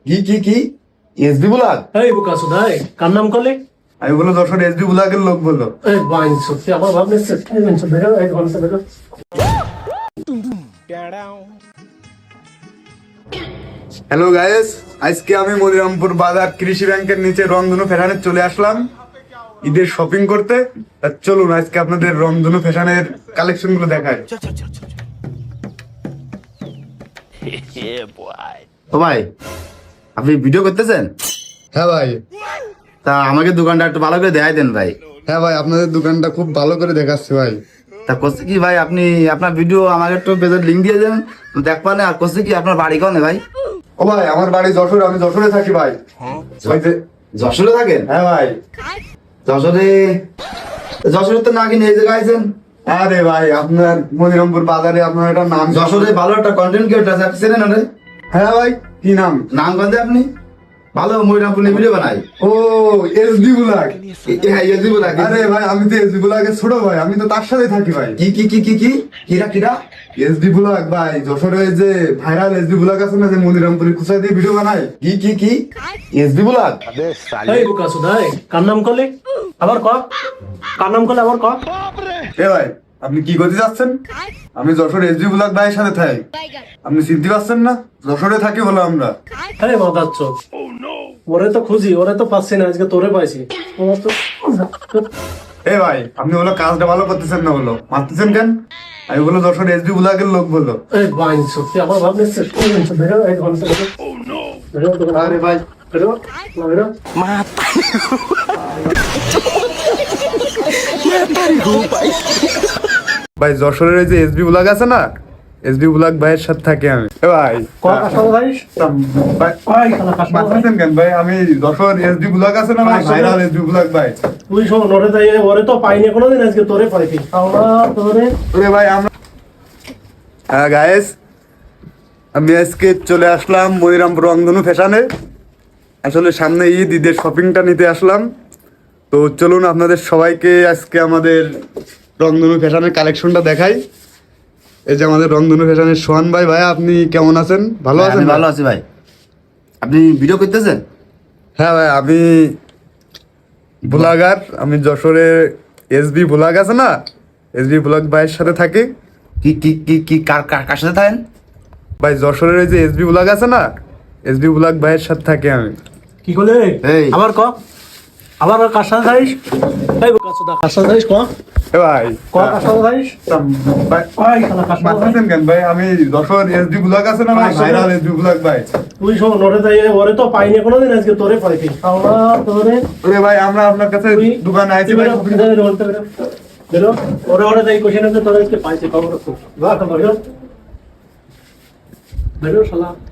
কি SD blog? এই বোকা সুধাই কার নাম করলে? আমি বলো যশোর এসডি ব্লগের লোক বললো। এই বাইন সত্যি আমার ভাবনে সত্যি মেনছ বেরো এই ঘন্টা বেরো। হ্যালো গাইস, আজকে আমি মনিরামপুর বাজার কৃষি ব্যাংকের নিচে রংধনু ফ্যাশনে চলে আসলাম ঈদের শপিং করতে। তা চলুন আজকে আপনাদের রংধনু ফ্যাশনের কালেকশন গুলো দেখাই। ও ভাই, আপনি ভিডিও করতেছেন? হ্যাঁ ভাই। তা আমাকে দোকানটা একটু ভালো করে দেখাই দেন ভাই। হ্যাঁ ভাই, আপনাদের দোকানটা খুব ভালো করে দেখাচ্ছে ভাই। তা করছে কি ভাই, আপনি আপনার ভিডিও আমাকে একটু পেজের লিঙ্ক দিয়ে দেন, দেখ পানে। আর করছে কি, আপনার বাড়ি কোনে ভাই? ও ভাই, আমার বাড়ি যশোর, আমি যশোরে থাকি ভাই। ওই যে- যশোরে থাকেন? হ্যাঁ ভাই। যশোরে তো না কিনে এই জায়গায় আছেন। আরে ভাই, আপনার মনিরামপুর বাজারে আপনার একটা নাম। যশোরে ভালো একটা কন্টেন্ট ক্রিয়েটর আছে, আপনি চেনেন ওরে? হ্যাঁ ভাই, কি নাম? নাম কোন আপনি? ভালো মনিরামপুর নিয়ে ভিডিও বানাই। ও এসডি ব্লগ। হ্যাঁ, এসডি ব্লগ। আরে ভাই, আমি তো এসডি ব্লগের ছোট ভাই, আমি তো তার সাথে থাকি ভাই। কিরা এসডি ব্লগ ভাই, যশোরে যে ভাইরাল এসডি ব্লগ আছে না, যে মনিরামপুরের কুচা দিয়ে ভিডিও বানায়। কি এসডি ব্লগ? এই বোকা সুধাই কার নাম করলে? আবার ক কার নাম করলে আবার ক। এ ভাই, আপনি কি করতে যাচ্ছেন? আমি যশোর এসডি ব্লগ ভাইয়ের সাথে থাকি। আপনি চিনতে পারছেন না? যশোরে থাকি বলো আমরা। আরে মাদাচ্ছ, ওরে তো খুঁজি, ওরে তো পাচ্ছি না, আজকে তোরে পাইছি। এ ভাই, আপনি বলো কাজটা ভালো করতেছেন না, বলো মারতেছেন কেন? আমি বলো যশোর এসডি ব্লগের লোক বললো। এই বাইন সত্যি আমার ভাবনে সত্যি মেনছ বেরো এই ঘন্টা বেরো। বেরো দোকান। আরে ভাই, বেরো না বেরো। ভাই যশোরের ওই যে এসবি ব্লগ আছে না, এসবি ব্লগ ভাইয়ের সাথে থাকি আমি। এ ভাই, ক কাশা ভাই? ভাই, ওই শালা কাশা ভাই। মারতেছেন কেন ভাই? আমি যশোর এসডি ব্লগ আছে না ভাই, ভাইরাল এসডি ব্লগ ভাই। তুই শোন, ওরে তাই ওরে তো পাইনি কোনোদিন, আজকে তোরে পাইছি। আমরা তোরে ওরে ভাই, আমরা হ্যাঁ গাইস, আমি আজকে চলে আসলাম মনিরামপুর রংধনু ফ্যাশনে। আসলে সামনে ঈদের শপিংটা নিতে আসলাম। তো চলুন আপনাদের সবাইকে আজকে আমাদের রংধনু ফ্যাশনের কালেকশনটা দেখাই। এই যে আমাদের রংধনু ফ্যাশনের সোহান ভাই। ভাই আপনি কেমন আছেন? ভালো আছেন? ভালো আছি ভাই। আপনি ভিডিও করতেছেন? হ্যাঁ ভাই, আমি ব্লগার। আমি যশোরে এসবি ব্লগ আছে না, এসবি ব্লগ ভাইয়ের সাথে থাকি। কার সাথে থাকেন ভাই যশোরের ওই যে এসবি ব্লগ আছে না, এসবি ব্লগ ভাইয়ের সাথে থাকি আমি। কি করলে? এই। আবার ক আবার কার সাথে যাইস? এই বোকা সুধা কার সাথে যাইস? ক এ ভাই, ক কার সাথে যাইস? ভাই, ওই শালা কাশা ভাই। মারতেছেন কেন ভাই? আমি যশোর এসডি ব্লগ আছে না ভাই, ভাইরাল এসডি ব্লগ ভাই। তুই শোন, ওরে তাই ওরে তো পাইনি কোনোদিন, আজকে তোরে পাইছি। আমরা তোরে ওরে ভাই, আমরা আপনার কাছে দোকানে আইছি ভাই। বেরো বেরো। ওরে তাই কোশ্চেন আছে, তোরে আজকে পাইছি। খবর আছে, বেরো শালা।